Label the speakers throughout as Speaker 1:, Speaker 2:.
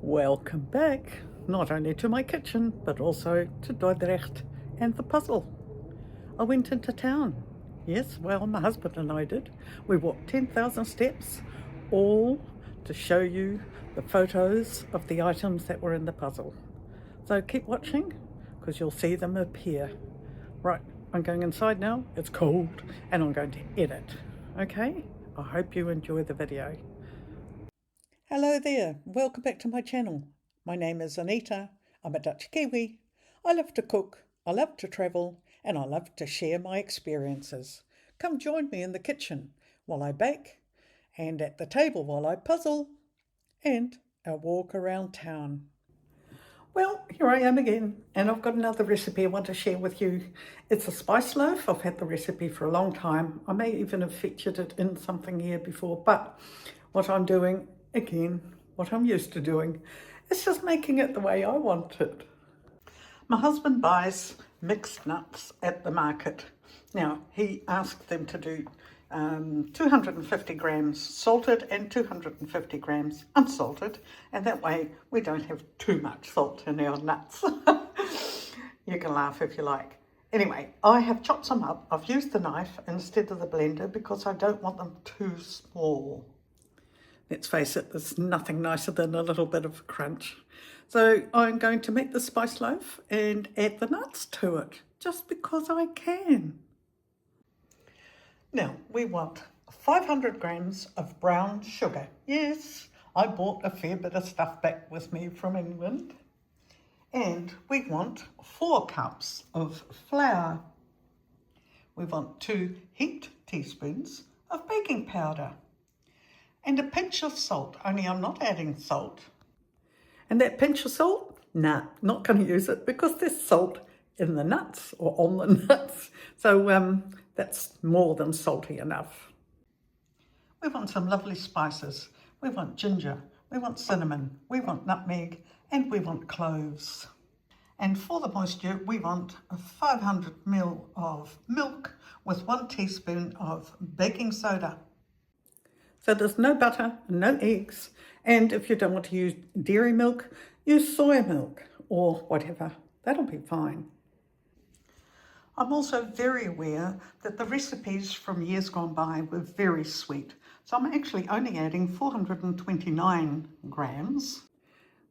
Speaker 1: Welcome back, not only to my kitchen, but also to Dordrecht and the puzzle. I went into town. Yes, well, my husband and I did. We walked 10,000 steps, all to show you the photos of the items that were in the puzzle. So keep watching, because you'll see them appear. Right, I'm going inside now. It's cold, and I'm going to edit. Okay? I hope you enjoy the video. Hello there, welcome back to my channel. My name is Anita, I'm a Dutch-Kiwi. I love to cook, I love to travel, and I love to share my experiences. Come join me in the kitchen while I bake, and at the table while I puzzle, and a walk around town. Well, here I am again, and I've got another recipe I want to share with you. It's a spice loaf. I've had the recipe for a long time. I may even have featured it in something here before, but what I'm doing, again, what I'm used to doing, is just making it the way I want it. My husband buys mixed nuts at the market. Now, he asked them to do 250 grams salted and 250 grams unsalted, and that way we don't have too much salt in our nuts. You can laugh if you like. Anyway, I have chopped some up. I've used the knife instead of the blender because I don't want them too small. Let's face it, there's nothing nicer than a little bit of crunch. So I'm going to make the spice loaf and add the nuts to it, just because I can. Now, we want 500 grams of brown sugar. Yes, I bought a fair bit of stuff back with me from England. And we want 4 cups of flour. We want 2 heaped teaspoons of baking powder. And a pinch of salt, only I'm not adding salt. And that pinch of salt? Nah, not going to use it because there's salt in the nuts or on the nuts. So that's more than salty enough. We want some lovely spices. We want ginger, we want cinnamon, we want nutmeg, and we want cloves. And for the moisture, we want 500 ml of milk with 1 teaspoon of baking soda. So there's no butter, no eggs, and if you don't want to use dairy milk, use soy milk or whatever. That'll be fine. I'm also very aware that the recipes from years gone by were very sweet, so I'm actually only adding 429 grams.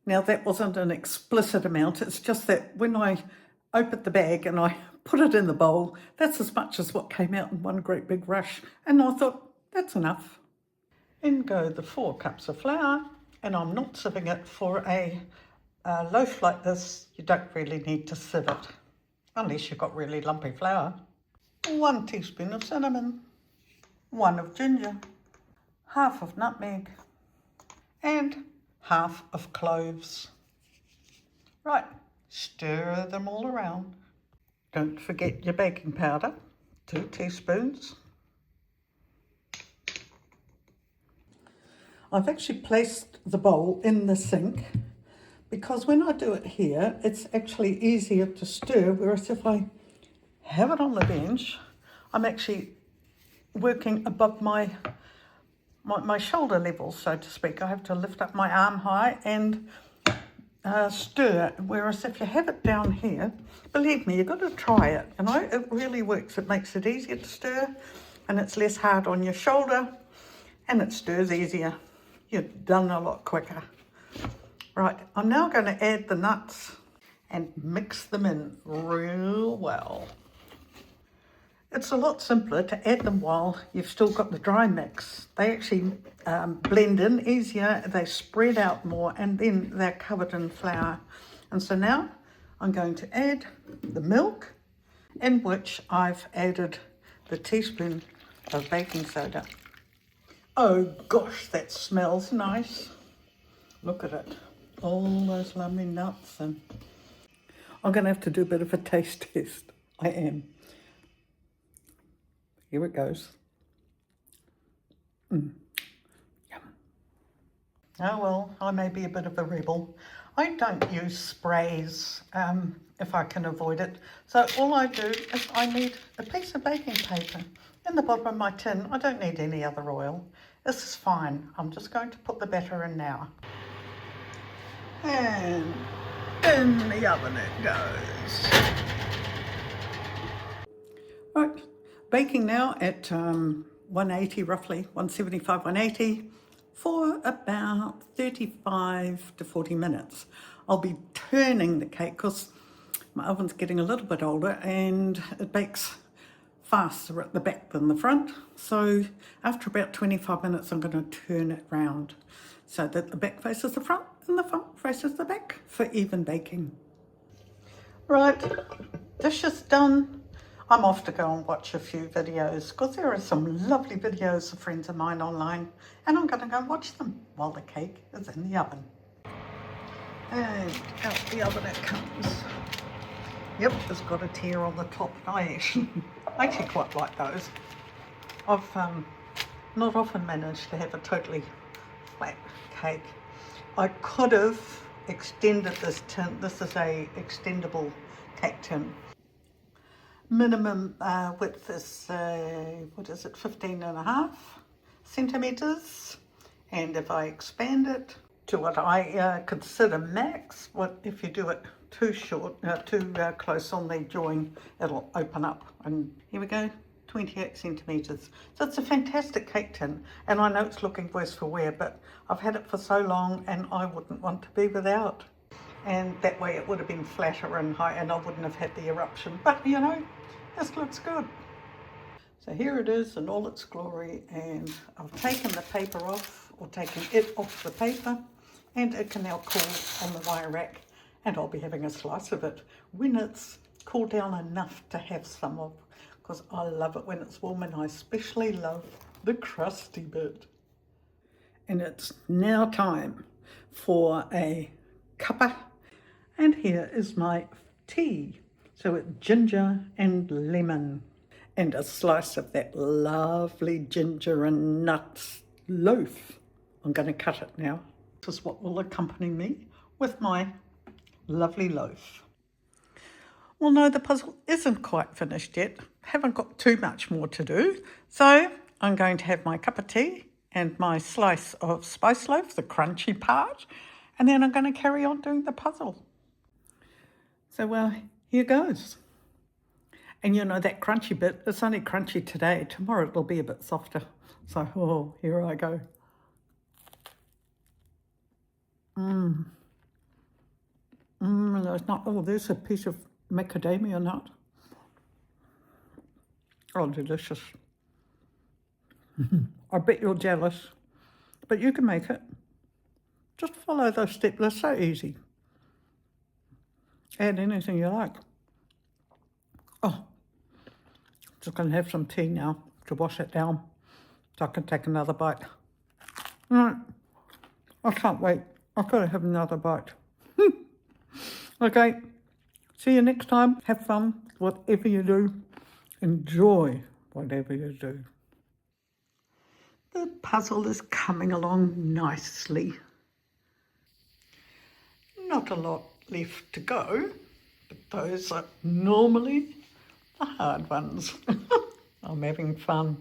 Speaker 1: Now that wasn't an explicit amount, it's just that when I opened the bag and I put it in the bowl, that's as much as what came out in one great big rush, and I thought, that's enough. In go the 4 cups of flour, and I'm not sieving it. For a loaf like this, you don't really need to sieve it, unless you've got really lumpy flour. 1 teaspoon of cinnamon, 1 of ginger, half of nutmeg, and half of cloves. Right, stir them all around. Don't forget your baking powder, 2 teaspoons. I've actually placed the bowl in the sink because when I do it here, it's actually easier to stir, whereas if I have it on the bench, I'm actually working above my shoulder level, so to speak. I have to lift up my arm high and stir, whereas if you have it down here, believe me, you've got to try it. And it really works. It makes it easier to stir, and it's less hard on your shoulder, and it stirs easier. You're done a lot quicker. Right, I'm now going to add the nuts and mix them in real well. It's a lot simpler to add them while you've still got the dry mix. They actually blend in easier, they spread out more, and then they're covered in flour. And so now I'm going to add the milk, in which I've added the teaspoon of baking soda. Oh gosh, that smells nice. Look at it. All those lovely nuts. And I'm going to have to do a bit of a taste test. I am. Here it goes. Yum. Oh well, I may be a bit of a rebel. I don't use sprays if I can avoid it. So all I do is I need a piece of baking paper. In the bottom of my tin, I don't need any other oil. This is fine. I'm just going to put the batter in now. And in the oven it goes. Right, baking now at 180 roughly, 175, 180 for about 35 to 40 minutes. I'll be turning the cake because my oven's getting a little bit older and it bakes faster at the back than the front. So after about 25 minutes, I'm going to turn it round so that the back faces the front and the front faces the back for even baking. Right, dish is done. I'm off to go and watch a few videos because there are some lovely videos of friends of mine online and I'm going to go and watch them while the cake is in the oven. And out the oven it comes. Yep, it's got a tear on the top. I actually quite like those. I've not often managed to have a totally flat cake. I could have extended this tin. This is a extendable cake tin. Minimum width is, 15.5 centimetres. And if I expand it to what I consider max, if you do it too short, too close on the join, it'll open up. And here we go, 28 centimetres. So it's a fantastic cake tin, and I know it's looking worse for wear, but I've had it for so long and I wouldn't want to be without. And that way it would have been flatter and high and I wouldn't have had the eruption. But you know, this looks good. So here it is in all its glory, and I've taken the paper off, or taken it off the paper, and it can now cool on the wire rack, and I'll be having a slice of it when it's cooled down enough to have some of, because I love it when it's warm, and I especially love the crusty bit. And it's now time for a cuppa, and here is my tea. So it's ginger and lemon, and a slice of that lovely ginger and nuts loaf. I'm going to cut it now. This is what will accompany me with my lovely loaf. Well, no, the puzzle isn't quite finished yet. Haven't got too much more to do. So I'm going to have my cup of tea and my slice of spice loaf, the crunchy part, and then I'm going to carry on doing the puzzle. So, well, here goes. And you know, that crunchy bit, it's only crunchy today. Tomorrow it'll be a bit softer. So, oh, here I go. There's not, oh, there's a piece of macadamia nut. Oh, delicious. I bet you're jealous, but you can make it. Just follow those steps, they're so easy. Add anything you like. Oh, just going to have some tea now to wash it down so I can take another bite. I can't wait. I've got to have another bite. Okay, see you next time. Have fun, whatever you do. Enjoy whatever you do. The puzzle is coming along nicely. Not a lot left to go, but those are normally the hard ones. I'm having fun.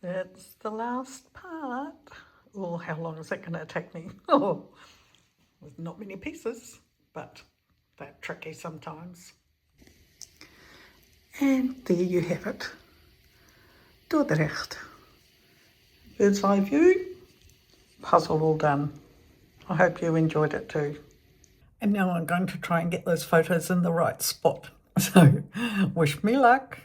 Speaker 1: That's the last part. Oh, how long is that going to take me? Oh, with not many pieces, but they're tricky sometimes. And there you have it. Dordrecht. Bird's eye view. Puzzle all done. I hope you enjoyed it too. And now I'm going to try and get those photos in the right spot. So, wish me luck.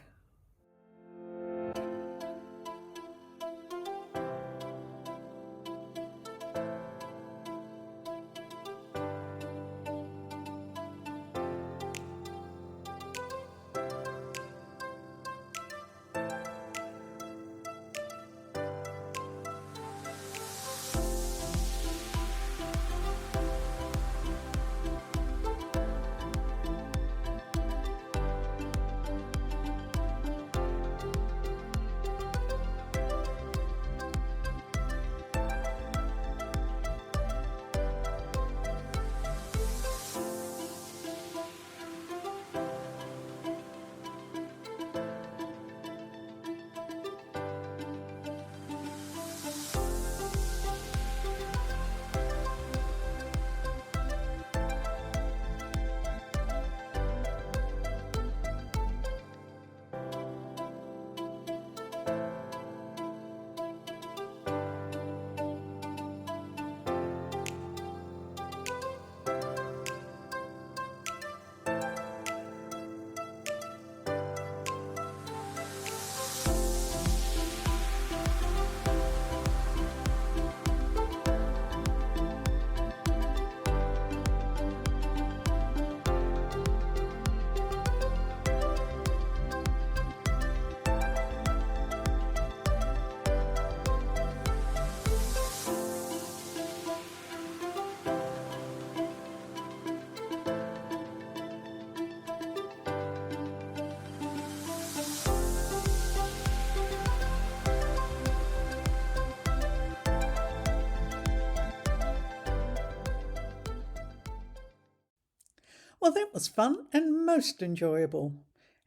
Speaker 1: Well, that was fun and most enjoyable.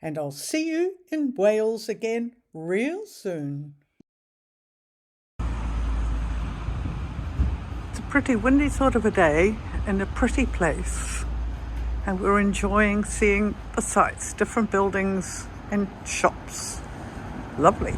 Speaker 1: And I'll see you in Wales again real soon. It's a pretty windy sort of a day in a pretty place. And we're enjoying seeing the sights, different buildings and shops. Lovely.